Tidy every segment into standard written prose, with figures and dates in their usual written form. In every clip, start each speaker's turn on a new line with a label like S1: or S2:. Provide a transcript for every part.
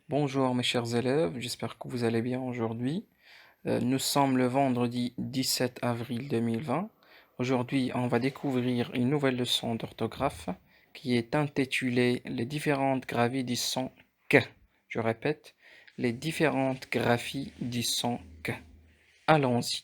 S1: Bonjour mes chers élèves, j'espère que vous allez bien aujourd'hui. Nous sommes le vendredi 17 avril 2020. Aujourd'hui, on va découvrir une nouvelle leçon d'orthographe qui est intitulée Les différentes graphies du son K. Je répète, les différentes graphies du son K. Allons-y.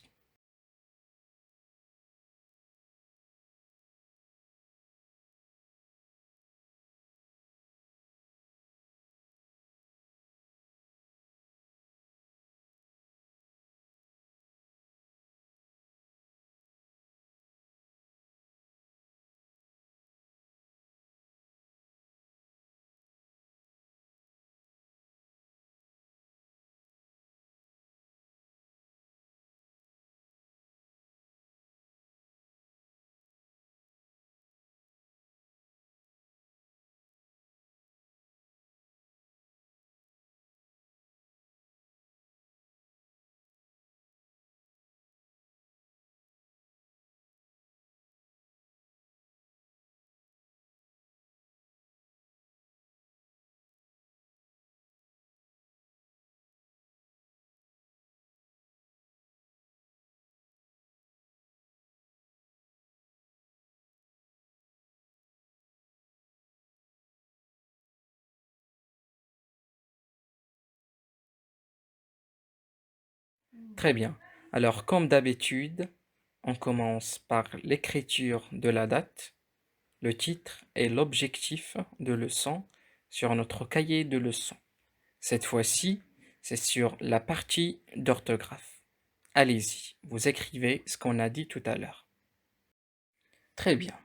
S1: Très bien. Alors, comme d'habitude, on commence par l'écriture de la date, le titre et l'objectif de leçon sur notre cahier de leçons. Cette fois-ci, c'est sur la partie d'orthographe. Allez-y, vous écrivez ce qu'on a dit tout à l'heure. Très bien.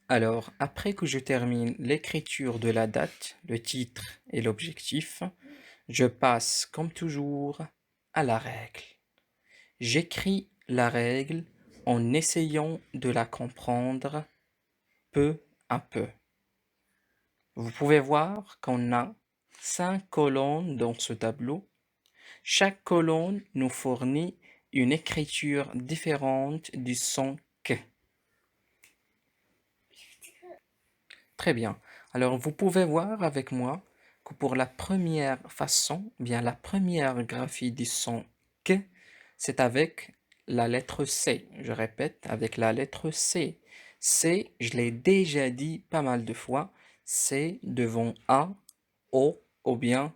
S1: Alors, après que je termine l'écriture de la date, le titre et l'objectif, je passe, comme toujours, à la règle. J'écris la règle en essayant de la comprendre peu à peu. Vous pouvez voir qu'on a 5 colonnes dans ce tableau. Chaque colonne nous fournit une écriture différente du son K. Très bien. Alors, vous pouvez voir avec moi que pour la première façon, bien la première graphie du son K, c'est avec la lettre C. Je répète, avec la lettre C. C, je l'ai déjà dit pas mal de fois, c'est devant A, O ou bien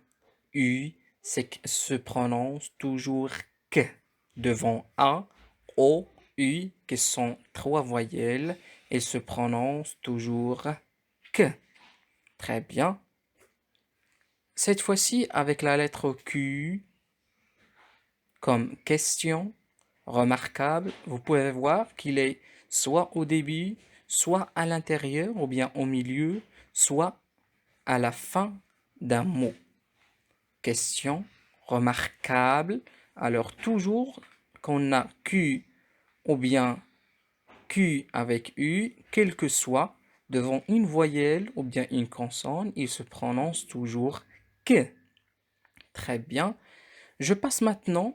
S1: U, se prononce toujours K. Devant A, O, U, qui sont trois voyelles, et se prononce toujours K. Très bien. Cette fois-ci, avec la lettre Q, comme question, remarquable, vous pouvez voir qu'il est soit au début, soit à l'intérieur, ou bien au milieu, soit à la fin d'un mot. Question, remarquable. Alors toujours qu'on a Q ou bien Q avec U, quel que soit, devant une voyelle ou bien une consonne, il se prononce toujours K. Très bien. Je passe maintenant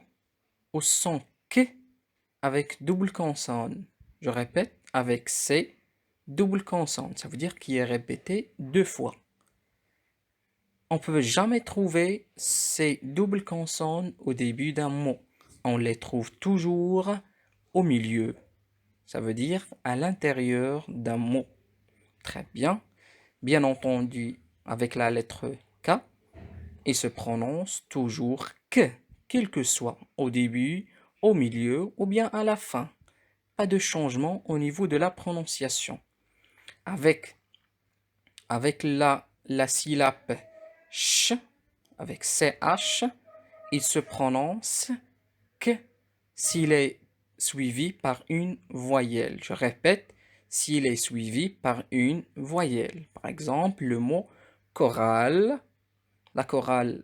S1: au son K avec double consonne. Je répète, avec C, double consonne. Ça veut dire qu'il est répété deux fois. On ne peut jamais trouver ces doubles consonnes au début d'un mot. On les trouve toujours au milieu. Ça veut dire à l'intérieur d'un mot. Très bien. Bien entendu, avec la lettre K, il se prononce toujours K, quel que soit au début, au milieu ou bien à la fin. Pas de changement au niveau de la prononciation. Avec, avec la syllabe ch, avec CH, il se prononce K s'il est suivi par une voyelle. Je répète, s'il est suivi par une voyelle. Par exemple, le mot chorale. La chorale,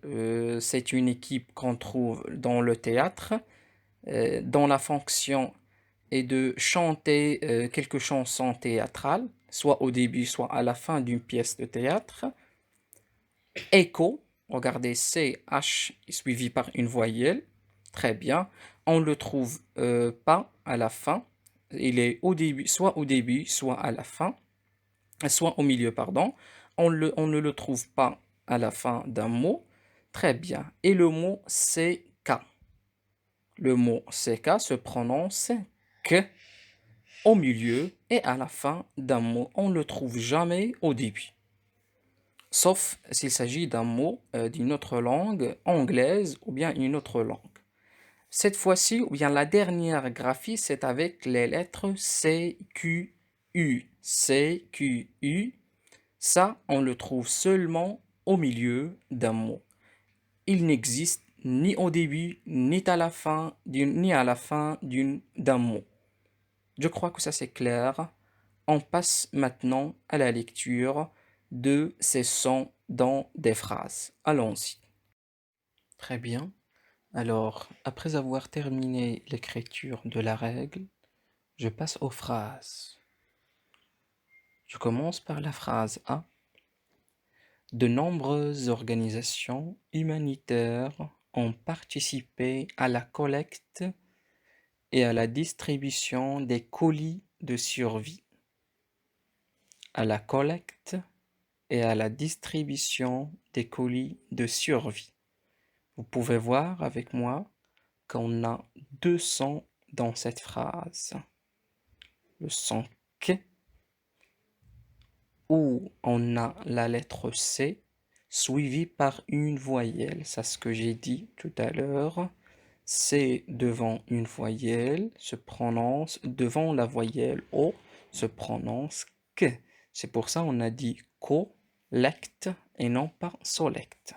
S1: c'est une équipe qu'on trouve dans le théâtre, dont la fonction est de chanter quelques chansons théâtrales, soit au début, soit à la fin d'une pièce de théâtre. Écho, regardez, CH suivi par une voyelle. Très bien. On ne le trouve pas à la fin. Il est au début, soit à la fin, soit au milieu, pardon. On ne le trouve pas à la fin d'un mot. Très bien. Et le mot CK. Le mot CK se prononce que au milieu et à la fin d'un mot. On ne le trouve jamais au début. Sauf s'il s'agit d'un mot d'une autre langue, anglaise ou bien une autre langue. Cette fois-ci, ou bien la dernière graphie, c'est avec les lettres C, Q, U. C, Q, U. Ça, on le trouve seulement au milieu d'un mot. Il n'existe ni au début, ni à la fin d'un mot. Je crois que ça c'est clair. On passe maintenant à la lecture de ces sons dans des phrases. Allons-y. Très bien. Alors, après avoir terminé l'écriture de la règle, je passe aux phrases. Je commence par la phrase A. De nombreuses organisations humanitaires ont participé à la collecte et à la distribution des colis de survie. À la collecte et à la distribution des colis de survie. Vous pouvez voir avec moi qu'on a deux sons dans cette phrase. Le son K, où on a la lettre C suivie par une voyelle. C'est ce que j'ai dit tout à l'heure. C devant une voyelle se prononce, devant la voyelle O se prononce K. C'est pour ça qu'on a dit collect et non pas select.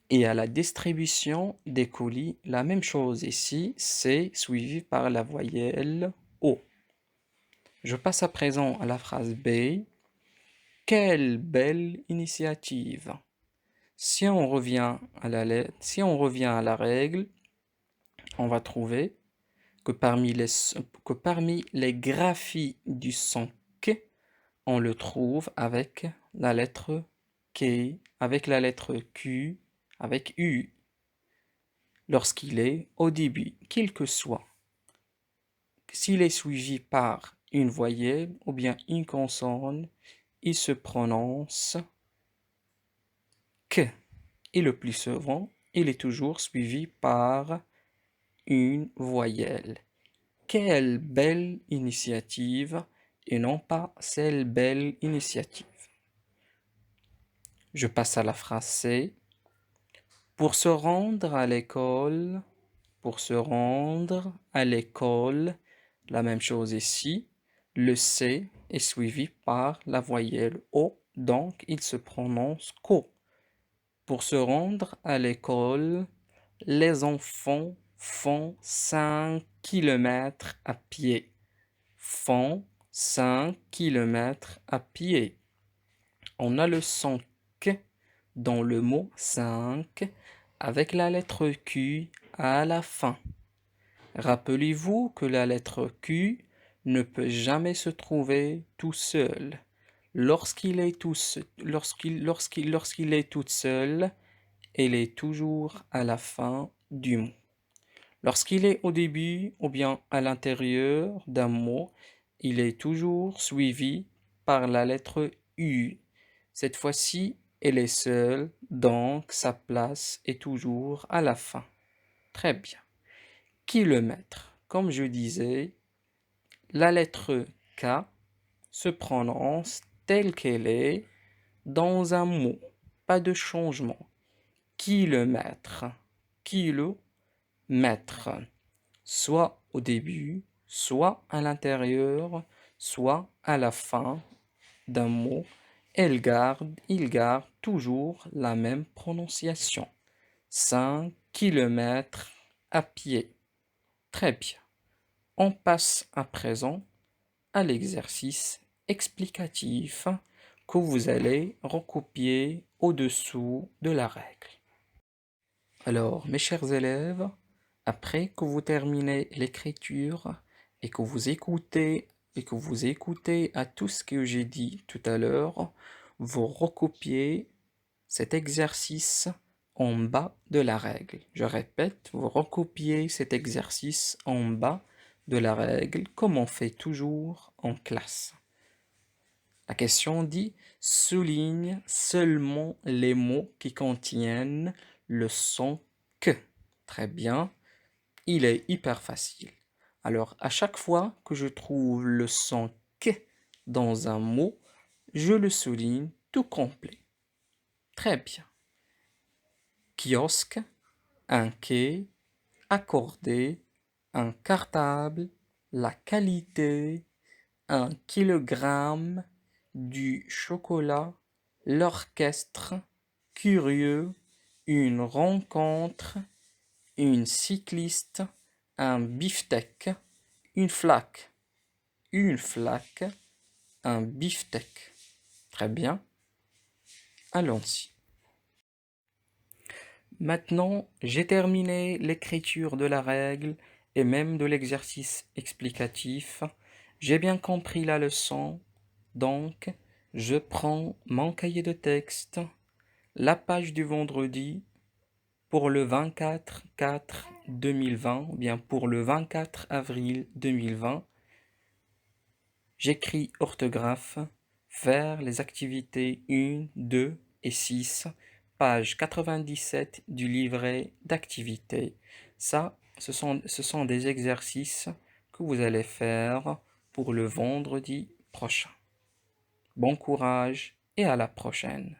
S1: Et à la distribution des colis, la même chose ici, C suivi par la voyelle O. Je passe à présent à la phrase B. Quelle belle initiative! Si on revient à la règle, on va trouver que parmi les graphies du son K, on le trouve avec la lettre K, avec la lettre Q, avec U, lorsqu'il est au début, quel que soit. S'il est suivi par une voyelle ou bien une consonne, il se prononce K. Et le plus souvent, il est toujours suivi par une voyelle. Quelle belle initiative et non pas celle belle initiative. Je passe à la phrase C. Pour se rendre à l'école, pour se rendre à l'école, la même chose ici. Le C est suivi par la voyelle O, donc il se prononce co. Pour se rendre à l'école, les enfants font 5 kilomètres à pied. Font 5 kilomètres à pied. On a le son K dans le mot 5 avec la lettre Q à la fin. Rappelez-vous que la lettre Q ne peut jamais se trouver tout seul. Lorsqu'il est tout seul, elle est toujours à la fin du mot. Lorsqu'il est au début ou bien à l'intérieur d'un mot, il est toujours suivi par la lettre U. Cette fois-ci, elle est seule, donc sa place est toujours à la fin. Très bien. Kilomètre. Comme je disais, la lettre K se prononce telle qu'elle est dans un mot. Pas de changement. Kilomètre. Kilomètre. Soit au début, soit à l'intérieur, soit à la fin d'un mot. Il garde toujours la même prononciation. 5 kilomètres à pied. Très bien. On passe à présent à l'exercice explicatif que vous allez recopier au-dessous de la règle. Alors, mes chers élèves, après que vous terminez l'écriture et que vous écoutez à tout ce que j'ai dit tout à l'heure, vous recopiez cet exercice en bas de la règle. Je répète, vous recopiez cet exercice en bas de la règle comme on fait toujours en classe. La question dit souligne seulement les mots qui contiennent le son que. Très bien, il est hyper facile. Alors, à chaque fois que je trouve le son que dans un mot, je le souligne tout complet. Très bien. Kiosque, un quai, accordé, un cartable, la qualité, un kilogramme, du chocolat, l'orchestre, curieux, une rencontre, une cycliste, un beefsteak, une flaque, un beefsteak. Très bien, allons-y. Maintenant, j'ai terminé l'écriture de la règle et même de l'exercice explicatif. J'ai bien compris la leçon, donc je prends mon cahier de texte, la page du vendredi pour le 24/4/2020, ou bien pour le 24 avril 2020. J'écris orthographe vers les activités 1, 2 et 6, page 97 du livret d'activités. Ça, ce sont des exercices que vous allez faire pour le vendredi prochain. Bon courage et à la prochaine.